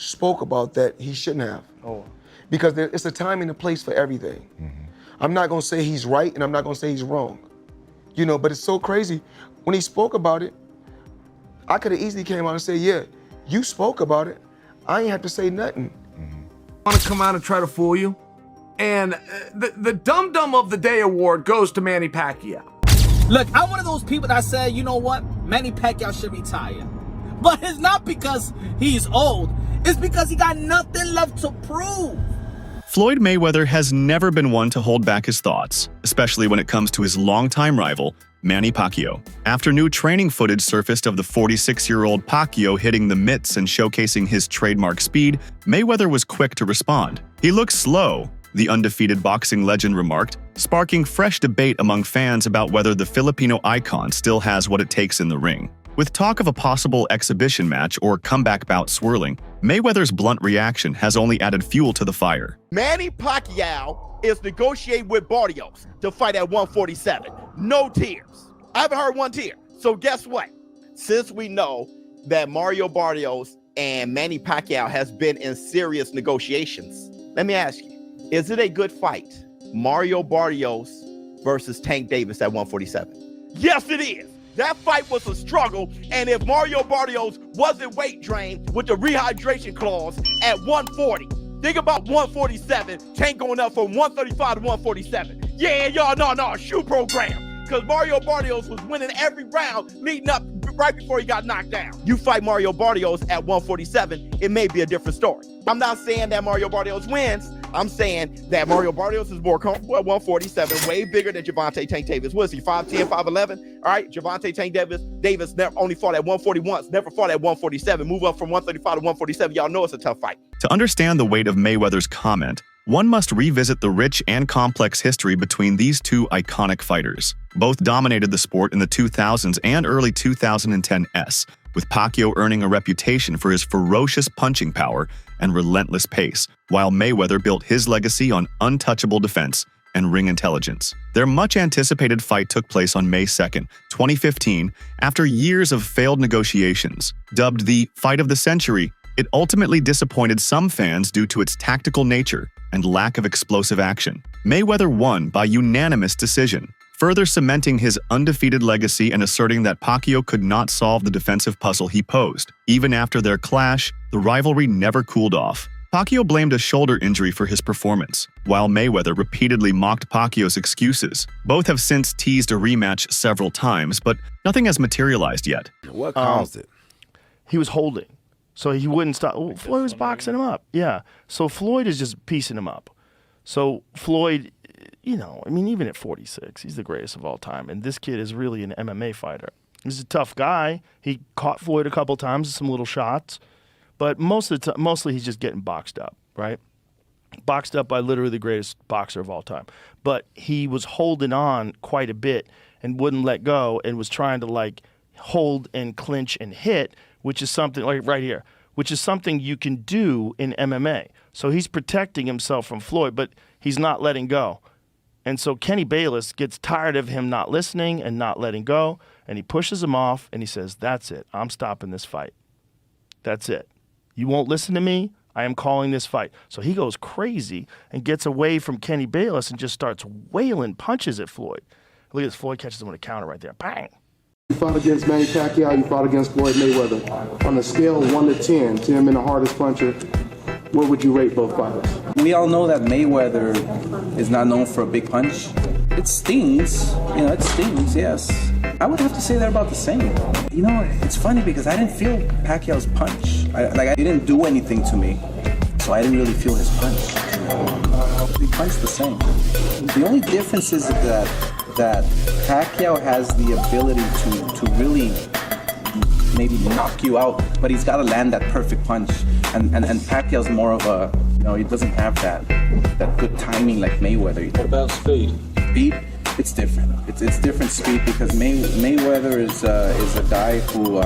spoke about that he shouldn't have. Oh. Because it's a time and a place for everything. I'm not gonna say he's right and I'm not gonna say he's wrong. You know, but it's so crazy. When he spoke about it, I could have easily came out and said, yeah, you spoke about it. I ain't have to say nothing. Want to come out and try to fool you? And the Dum Dum of the Day award goes to Manny Pacquiao. Look, I'm one of those people that said, you know what? Manny Pacquiao should retire. But it's not because he's old. It's because he got nothing left to prove. Floyd Mayweather has never been one to hold back his thoughts, especially when it comes to his longtime rival, Manny Pacquiao. After new training footage surfaced of the 46-year-old Pacquiao hitting the mitts and showcasing his trademark speed, Mayweather was quick to respond. "He looks slow," the undefeated boxing legend remarked, sparking fresh debate among fans about whether the Filipino icon still has what it takes in the ring. With talk of a possible exhibition match or comeback bout swirling, Mayweather's blunt reaction has only added fuel to the fire. Manny Pacquiao is negotiating with Barrios to fight at 147. No tears. I haven't heard one tear. So guess what? Since we know that Mario Barrios and Manny Pacquiao has been in serious negotiations, let me ask you, is it a good fight? Mario Barrios versus Tank Davis at 147. Yes, it is. That fight was a struggle, and if Mario Barrios wasn't weight drained with the rehydration clause at 140, think about 147, Tank going up from 135 to 147. Yeah, y'all, no, shoe program, because Mario Barrios was winning every round leading up right before he got knocked down. You fight Mario Barrios at 147, it may be a different story. I'm not saying that Mario Barrios wins. I'm saying that Mario Barrios is more comfortable at 147, way bigger than Gervonta Tank Davis. What is he, 5'10", 5'11"? All right, Gervonta Tank Davis never only fought at 140 once, never fought at 147. Move up from 135 to 147. Y'all know it's a tough fight. To understand the weight of Mayweather's comment, one must revisit the rich and complex history between these two iconic fighters. Both dominated the sport in the 2000s and early 2010s, with Pacquiao earning a reputation for his ferocious punching power and relentless pace, while Mayweather built his legacy on untouchable defense and ring intelligence. Their much-anticipated fight took place on May 2nd, 2015, after years of failed negotiations. Dubbed the Fight of the Century, it ultimately disappointed some fans due to its tactical nature and lack of explosive action. Mayweather won by unanimous decision, further cementing his undefeated legacy and asserting that Pacquiao could not solve the defensive puzzle he posed. Even after their clash, the rivalry never cooled off. Pacquiao blamed a shoulder injury for his performance, while Mayweather repeatedly mocked Pacquiao's excuses. Both have since teased a rematch several times, but nothing has materialized yet. What caused it? He was holding, so he wouldn't stop. Oh, Floyd was boxing him up. Yeah, so Floyd is just piecing him up. So Floyd, you know, I mean, even at 46, he's the greatest of all time. And this kid is really an MMA fighter. He's a tough guy. He caught Floyd a couple times, some little shots. But mostly he's just getting boxed up, right? Boxed up by literally the greatest boxer of all time. But he was holding on quite a bit and wouldn't let go and was trying to, like, hold and clinch and hit, which is something, like right here, which is something you can do in MMA. So he's protecting himself from Floyd, but he's not letting go. And so Kenny Bayless gets tired of him not listening and not letting go, and he pushes him off, and he says, that's it. I'm stopping this fight. That's it. You won't listen to me? I am calling this fight. So he goes crazy and gets away from Kenny Bayless and just starts wailing punches at Floyd. Look at this. Floyd catches him with a counter right there. Bang! You fought against Manny Pacquiao, you fought against Floyd Mayweather. On a scale of 1 to 10, 10 being the hardest puncher, what would you rate both fighters? We all know that Mayweather is not known for a big punch. It stings, it stings, yes. I would have to say they're about the same. You know, it's funny because I didn't feel Pacquiao's punch. I didn't do anything to me, so I didn't really feel his punch. He punched the same. The only difference is that Pacquiao has the ability to really maybe knock you out, but he's got to land that perfect punch. And Pacquiao's more of a, he doesn't have that good timing like Mayweather. What about speed? Speed, it's different. It's different speed because Mayweather is a guy who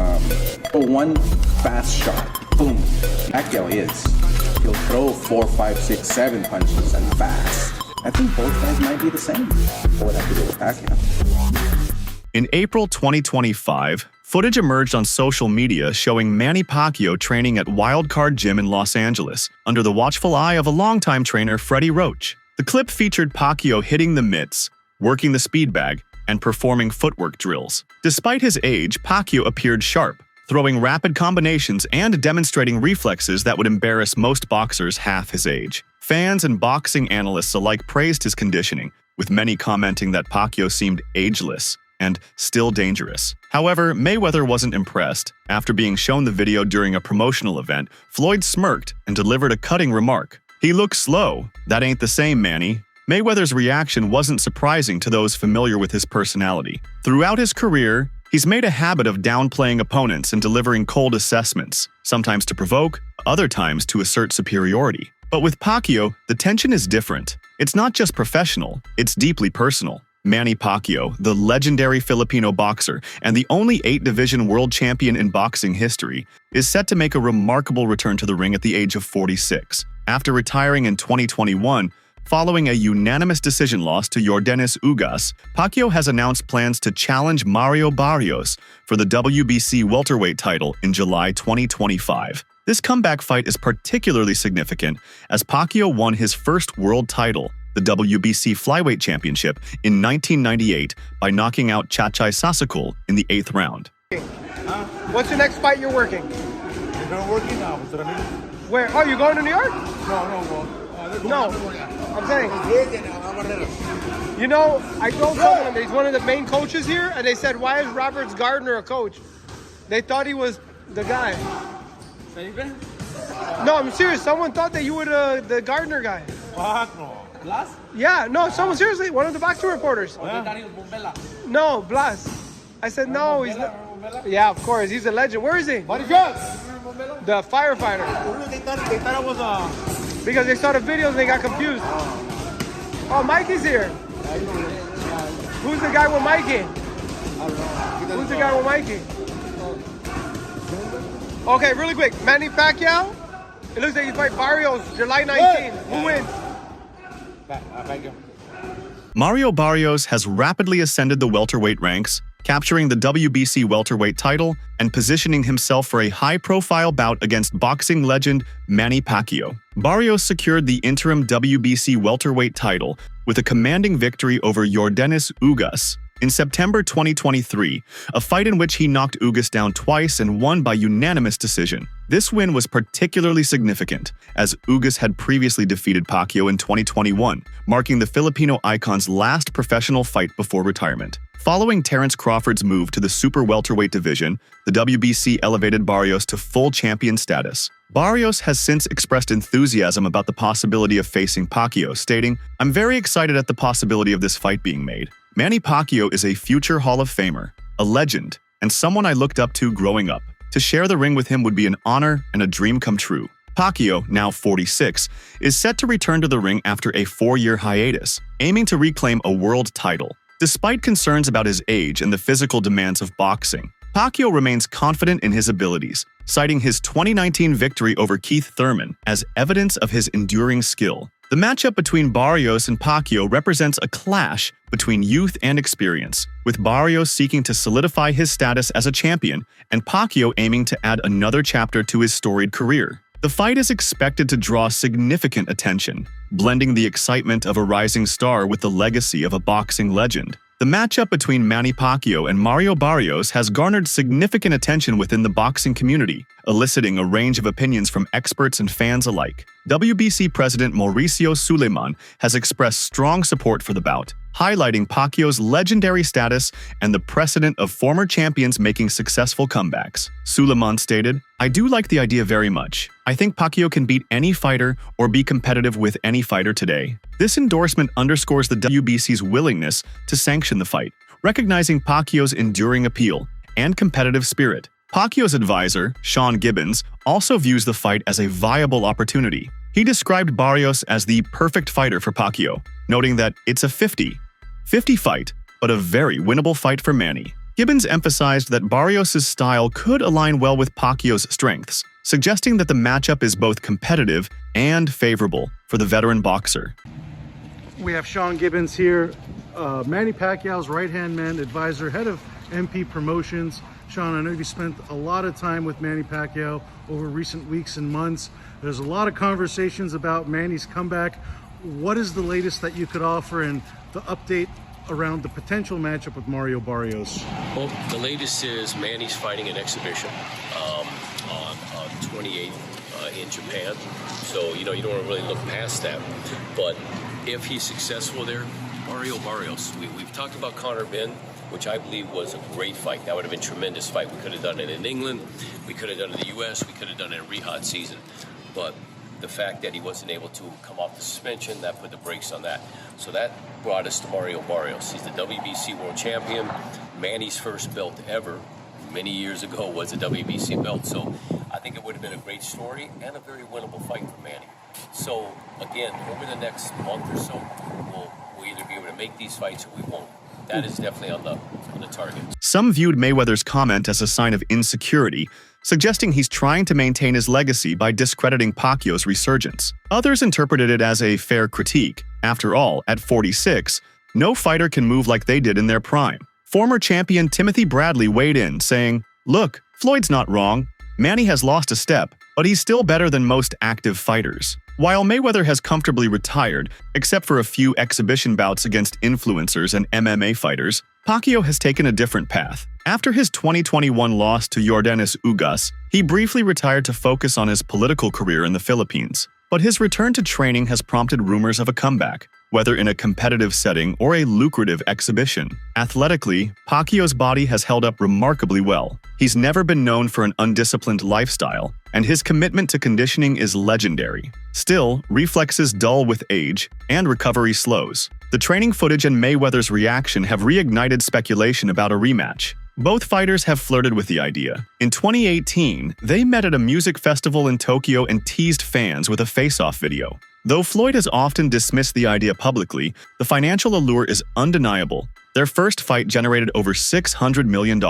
one fast shot, boom. Pacquiao he'll throw 4, 5, 6, 7 punches and fast. I think both guys might be the same. I would have to go with Pacquiao. In April 2025, Footage emerged on social media showing Manny Pacquiao training at Wildcard Gym in Los Angeles under the watchful eye of a longtime trainer, Freddy Roach. The clip featured Pacquiao hitting the mitts, working the speed bag, and performing footwork drills. Despite his age, Pacquiao appeared sharp, throwing rapid combinations and demonstrating reflexes that would embarrass most boxers half his age. Fans and boxing analysts alike praised his conditioning, with many commenting that Pacquiao seemed ageless and still dangerous. However, Mayweather wasn't impressed. After being shown the video during a promotional event, Floyd smirked and delivered a cutting remark. "He looks slow. That ain't the same, Manny." Mayweather's reaction wasn't surprising to those familiar with his personality. Throughout his career, he's made a habit of downplaying opponents and delivering cold assessments, sometimes to provoke, other times to assert superiority. But with Pacquiao, the tension is different. It's not just professional, it's deeply personal. Manny Pacquiao, the legendary Filipino boxer and the only 8-division world champion in boxing history, is set to make a remarkable return to the ring at the age of 46. After retiring in 2021, following a unanimous decision loss to Yordenis Ugas, Pacquiao has announced plans to challenge Mario Barrios for the WBC welterweight title in July 2025. This comeback fight is particularly significant as Pacquiao won his first world title, the WBC Flyweight Championship, in 1998 by knocking out Chachay Sasakul in the 8th round. What's the next fight you're working? I'm working now. Where? Oh, you're going to New York? No. I'm saying. You know, I told someone that he's one of the main coaches here, and they said, "Why is Roberts Gardner a coach?" They thought he was the guy. No, I'm serious. Someone thought that you were the Gardner guy. Fuck no. Blas? Yeah, no, someone seriously, one of the boxing reporters. No, Blas. I said no, he's not. Yeah, of course, he's a legend. Where is he? The firefighter. They thought it was Because they saw the videos and they got confused. Oh, Mikey's here. Who's the guy with Mikey? Who's the guy with Mikey? Okay, really quick. Manny Pacquiao. It looks like you fight Barrios July 19th. Who wins? Mario Barrios has rapidly ascended the welterweight ranks, capturing the WBC welterweight title and positioning himself for a high-profile bout against boxing legend Manny Pacquiao. Barrios secured the interim WBC welterweight title with a commanding victory over Yordenis Ugas in September 2023, a fight in which he knocked Ugas down twice and won by unanimous decision. This win was particularly significant, as Ugas had previously defeated Pacquiao in 2021, marking the Filipino icon's last professional fight before retirement. Following Terence Crawford's move to the super welterweight division, the WBC elevated Barrios to full champion status. Barrios has since expressed enthusiasm about the possibility of facing Pacquiao, stating, "I'm very excited at the possibility of this fight being made. Manny Pacquiao is a future Hall of Famer, a legend, and someone I looked up to growing up. To share the ring with him would be an honor and a dream come true." Pacquiao, now 46, is set to return to the ring after a 4-year hiatus, aiming to reclaim a world title. Despite concerns about his age and the physical demands of boxing, Pacquiao remains confident in his abilities, citing his 2019 victory over Keith Thurman as evidence of his enduring skill. The matchup between Barrios and Pacquiao represents a clash between youth and experience, with Barrios seeking to solidify his status as a champion and Pacquiao aiming to add another chapter to his storied career. The fight is expected to draw significant attention, blending the excitement of a rising star with the legacy of a boxing legend. The matchup between Manny Pacquiao and Mario Barrios has garnered significant attention within the boxing community, eliciting a range of opinions from experts and fans alike. WBC President Mauricio Suleiman has expressed strong support for the bout, highlighting Pacquiao's legendary status and the precedent of former champions making successful comebacks. Suleiman stated, "I do like the idea very much. I think Pacquiao can beat any fighter or be competitive with any fighter today." This endorsement underscores the WBC's willingness to sanction the fight, recognizing Pacquiao's enduring appeal and competitive spirit. Pacquiao's advisor, Sean Gibbons, also views the fight as a viable opportunity. He described Barrios as the perfect fighter for Pacquiao, noting that it's a 50-50 fight, but a very winnable fight for Manny. Gibbons emphasized that Barrios' style could align well with Pacquiao's strengths, suggesting that the matchup is both competitive and favorable for the veteran boxer. We have Sean Gibbons here, Manny Pacquiao's right-hand man, advisor, head of MP Promotions. Sean, I know you spent a lot of time with Manny Pacquiao over recent weeks and months. There's a lot of conversations about Manny's comeback. What is the latest that you could offer and the update around the potential matchup with Mario Barrios? Well, the latest is Manny's fighting an exhibition on 28th in Japan. So, you don't want to really look past that. But if he's successful there, Mario Barrios. We've talked about Conor Ben, which I believe was a great fight. That would have been a tremendous fight. We could have done it in England. We could have done it in the U.S. We could have done it in Riyadh season. But the fact that he wasn't able to come off the suspension, that put the brakes on that. So that brought us to Mario Barrios. He's the WBC world champion. Manny's first belt ever, many years ago, was a WBC belt. So I think it would have been a great story and a very winnable fight for Manny. So again, over the next month or so, we'll either be able to make these fights or we won't. That is definitely on the target. Some viewed Mayweather's comment as a sign of insecurity, suggesting he's trying to maintain his legacy by discrediting Pacquiao's resurgence. Others interpreted it as a fair critique. After all, at 46, no fighter can move like they did in their prime. Former champion Timothy Bradley weighed in, saying, "Look, Floyd's not wrong. Manny has lost a step, but he's still better than most active fighters." While Mayweather has comfortably retired, except for a few exhibition bouts against influencers and MMA fighters, Pacquiao has taken a different path. After his 2021 loss to Yordenis Ugas, he briefly retired to focus on his political career in the Philippines. But his return to training has prompted rumors of a comeback, whether in a competitive setting or a lucrative exhibition. Athletically, Pacquiao's body has held up remarkably well. He's never been known for an undisciplined lifestyle, and his commitment to conditioning is legendary. Still, reflexes dull with age, and recovery slows. The training footage and Mayweather's reaction have reignited speculation about a rematch. Both fighters have flirted with the idea. In 2018, they met at a music festival in Tokyo and teased fans with a face-off video. Though Floyd has often dismissed the idea publicly, the financial allure is undeniable. Their first fight generated over $600 million.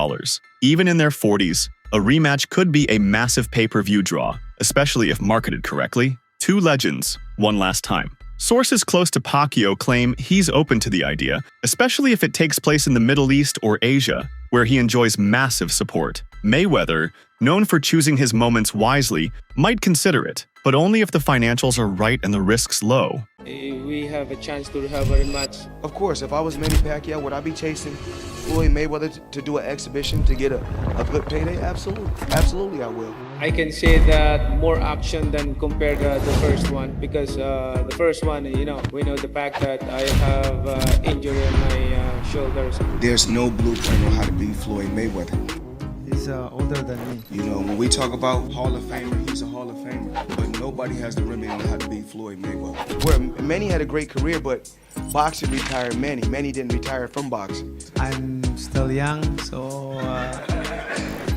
Even in their 40s, a rematch could be a massive pay-per-view draw, especially if marketed correctly. Two legends, one last time. Sources close to Pacquiao claim he's open to the idea, especially if it takes place in the Middle East or Asia, where he enjoys massive support. Mayweather, known for choosing his moments wisely, might consider it, but only if the financials are right and the risks low. We have a chance to have a rematch. Of course, if I was Manny Pacquiao, would I be chasing Floyd Mayweather to do an exhibition to get a good payday? Absolutely. Absolutely, I will. I can say that more action than compared to the first one, because the first one, we know the fact that I have injury on my shoulders. There's no blueprint on how to beat Floyd Mayweather. He's older than me. When we talk about Hall of Famer, he's a Hall of Famer. But nobody has the remedy on how to beat Floyd Mayweather. Where Manny had a great career, but boxing retired Manny. Manny didn't retire from boxing. I'm still young, so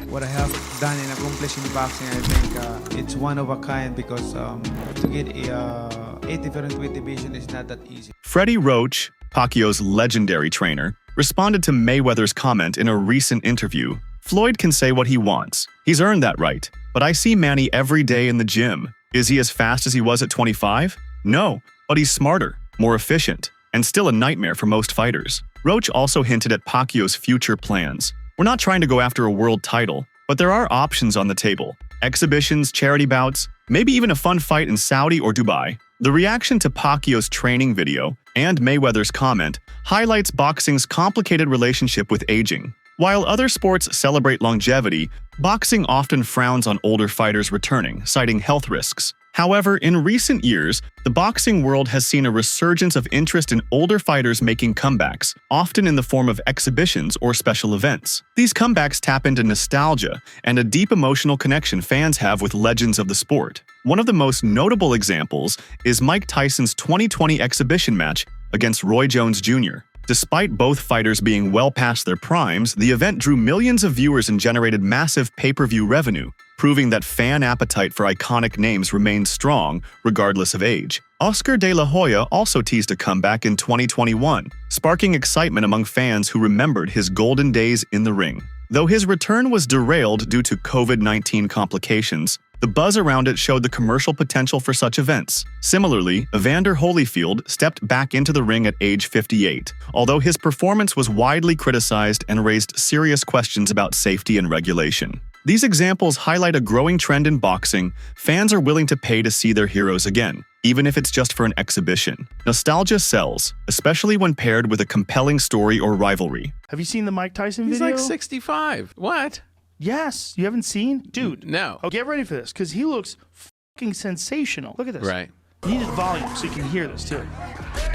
what I have done and accomplished in boxing, I think it's one of a kind, because to get a different weight division is not that easy. Freddy Roach, Pacquiao's legendary trainer, responded to Mayweather's comment in a recent interview. "Floyd can say what he wants. He's earned that right. But I see Manny every day in the gym. Is he as fast as he was at 25? No, but he's smarter, more efficient, and still a nightmare for most fighters." Roach also hinted at Pacquiao's future plans. "We're not trying to go after a world title, but there are options on the table. Exhibitions, charity bouts, maybe even a fun fight in Saudi or Dubai." The reaction to Pacquiao's training video and Mayweather's comment highlights boxing's complicated relationship with aging. While other sports celebrate longevity, boxing often frowns on older fighters returning, citing health risks. However, in recent years, the boxing world has seen a resurgence of interest in older fighters making comebacks, often in the form of exhibitions or special events. These comebacks tap into nostalgia and a deep emotional connection fans have with legends of the sport. One of the most notable examples is Mike Tyson's 2020 exhibition match against Roy Jones Jr. Despite both fighters being well past their primes, the event drew millions of viewers and generated massive pay-per-view revenue, proving that fan appetite for iconic names remains strong regardless of age. Oscar de la Hoya also teased a comeback in 2021, sparking excitement among fans who remembered his golden days in the ring. Though his return was derailed due to COVID-19 complications, The buzz around it showed the commercial potential for such events. Similarly, Evander Holyfield stepped back into the ring at age 58, although his performance was widely criticized and raised serious questions about safety and regulation. These examples highlight a growing trend in boxing. Fans are willing to pay to see their heroes again, even if it's just for an exhibition. Nostalgia sells, especially when paired with a compelling story or rivalry. Have you seen the Mike Tyson He's video? like 65. What? Yes. You haven't seen? Dude. No. Oh, get ready for this, because he looks fucking sensational. Look at this. Right. You need his volume so you can hear this, too.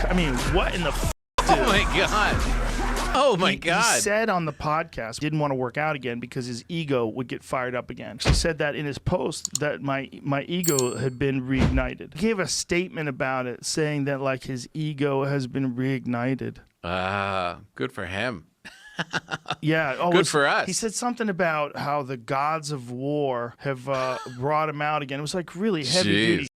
I mean, what in the Oh, my God. Oh, my God. He said on the podcast he didn't want to work out again because his ego would get fired up again. He said that in his post that my ego had been reignited. He gave a statement about it saying that like his ego has been reignited. Good for him. Yeah. Oh, Good for us. He said something about how the gods of war have brought him out again. It was like really heavy duty.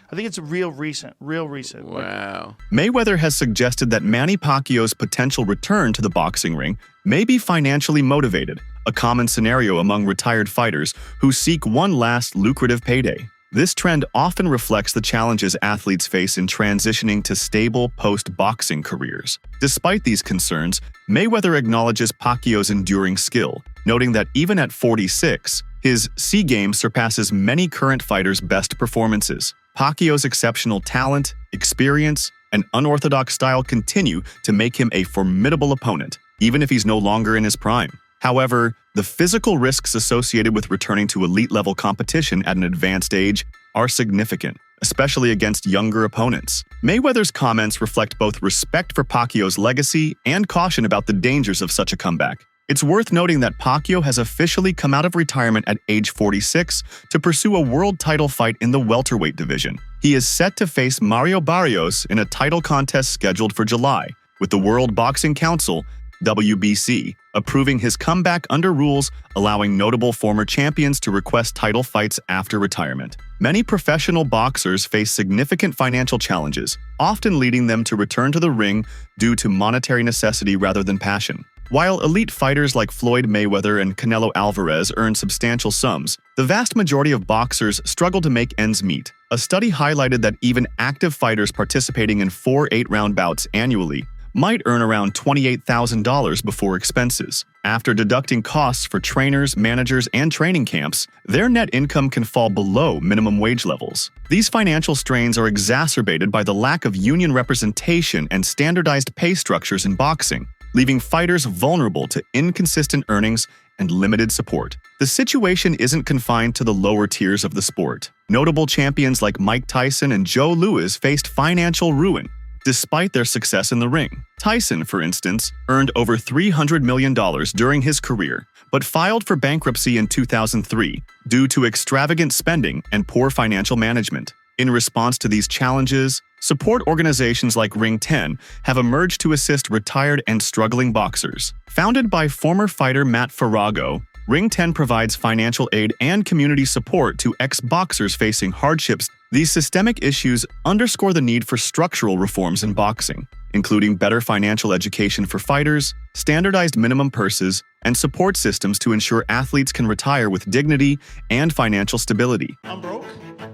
I think it's real recent. Wow. Mayweather has suggested that Manny Pacquiao's potential return to the boxing ring may be financially motivated, a common scenario among retired fighters who seek one last lucrative payday. This trend often reflects the challenges athletes face in transitioning to stable post-boxing careers. Despite these concerns, Mayweather acknowledges Pacquiao's enduring skill, noting that even at 46, his C game surpasses many current fighters' best performances. Pacquiao's exceptional talent, experience, and unorthodox style continue to make him a formidable opponent, even if he's no longer in his prime. However, the physical risks associated with returning to elite-level competition at an advanced age are significant, especially against younger opponents. Mayweather's comments reflect both respect for Pacquiao's legacy and caution about the dangers of such a comeback. It's worth noting that Pacquiao has officially come out of retirement at age 46 to pursue a world title fight in the welterweight division. He is set to face Mario Barrios in a title contest scheduled for July, with the World Boxing Council, WBC, approving his comeback under rules allowing notable former champions to request title fights after retirement. Many professional boxers face significant financial challenges, often leading them to return to the ring due to monetary necessity rather than passion. While elite fighters like Floyd Mayweather and Canelo Alvarez earn substantial sums, the vast majority of boxers struggle to make ends meet. A study highlighted that even active fighters participating in 4 8-round bouts annually might earn around $28,000 before expenses. After deducting costs for trainers, managers, and training camps, their net income can fall below minimum wage levels. These financial strains are exacerbated by the lack of union representation and standardized pay structures in boxing, leaving fighters vulnerable to inconsistent earnings and limited support. The situation isn't confined to the lower tiers of the sport. Notable champions like Mike Tyson and Joe Louis faced financial ruin despite their success in the ring. Tyson, for instance, earned over $300 million during his career, but filed for bankruptcy in 2003 due to extravagant spending and poor financial management. In response to these challenges, support organizations like Ring 10 have emerged to assist retired and struggling boxers. Founded by former fighter Matt Farrago, Ring 10 provides financial aid and community support to ex-boxers facing hardships. These systemic issues underscore the need for structural reforms in boxing, including better financial education for fighters, standardized minimum purses, and support systems to ensure athletes can retire with dignity and financial stability. I'm broke,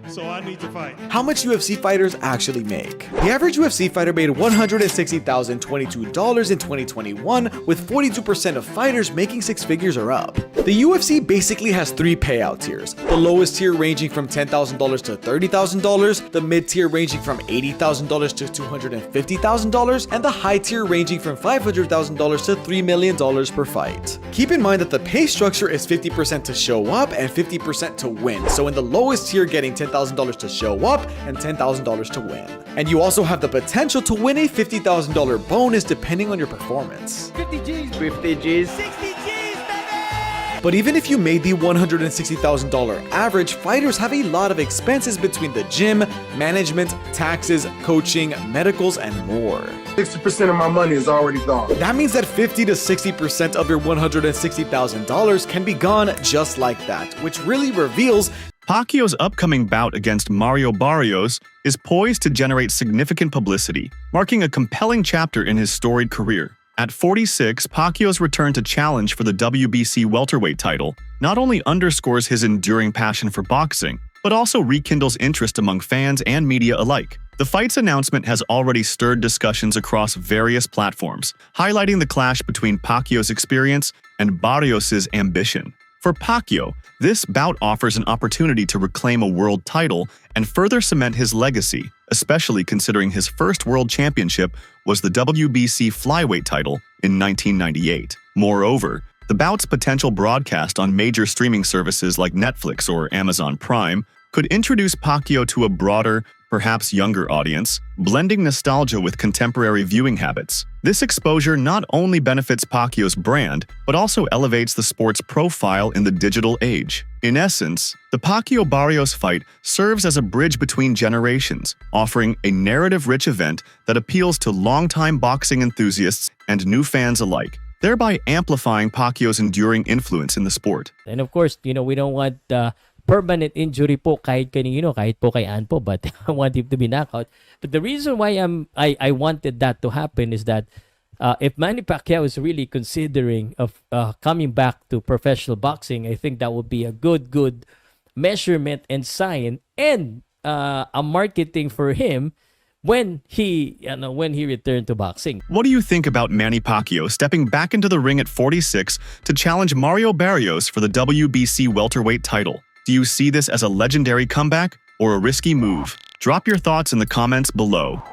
so I need to fight. How much UFC fighters actually make? The average UFC fighter made $160,022 in 2021, with 42% of fighters making 6 figures or up. The UFC basically has 3 payout tiers, the lowest tier ranging from $10,000 to $30,000, the mid tier ranging from $80,000 to $250,000, and the high tier ranging from $500,000 to $3 million per fight. Keep in mind that the pay structure is 50% to show up and 50% to win, so in the lowest tier getting $10,000 to show up and $10,000 to win. And you also have the potential to win a $50,000 bonus depending on your performance. 50 G's. 50 G's. 60 G's, baby! But even if you made the $160,000 average, fighters have a lot of expenses between the gym, management, taxes, coaching, medicals, and more. 60% of my money is already gone. That means that 50 to 60% of your $160,000 can be gone just like that, which really reveals Pacquiao's upcoming bout against Mario Barrios is poised to generate significant publicity, marking a compelling chapter in his storied career. At 46, Pacquiao's return to challenge for the WBC welterweight title not only underscores his enduring passion for boxing, but also rekindles interest among fans and media alike. The fight's announcement has already stirred discussions across various platforms, highlighting the clash between Pacquiao's experience and Barrios' ambition. For Pacquiao, this bout offers an opportunity to reclaim a world title and further cement his legacy, especially considering his first world championship was the WBC flyweight title in 1998. Moreover, the bout's potential broadcast on major streaming services like Netflix or Amazon Prime could introduce Pacquiao to a broader, perhaps younger audience, blending nostalgia with contemporary viewing habits. This exposure not only benefits Pacquiao's brand, but also elevates the sport's profile in the digital age. In essence, the Pacquiao-Barrios fight serves as a bridge between generations, offering a narrative-rich event that appeals to longtime boxing enthusiasts and new fans alike, thereby amplifying Pacquiao's enduring influence in the sport. And of course, we don't want permanent injury po kahit kanino, kahit po kay Ann po, but I want him to be knocked out. But the reason why I wanted that to happen is that if Manny Pacquiao is really considering of coming back to professional boxing, I think that would be a good measurement and sign and a marketing for him when he returned to boxing. What do you think about Manny Pacquiao stepping back into the ring at 46 to challenge Mario Barrios for the WBC welterweight title? Do you see this as a legendary comeback or a risky move? Drop your thoughts in the comments below.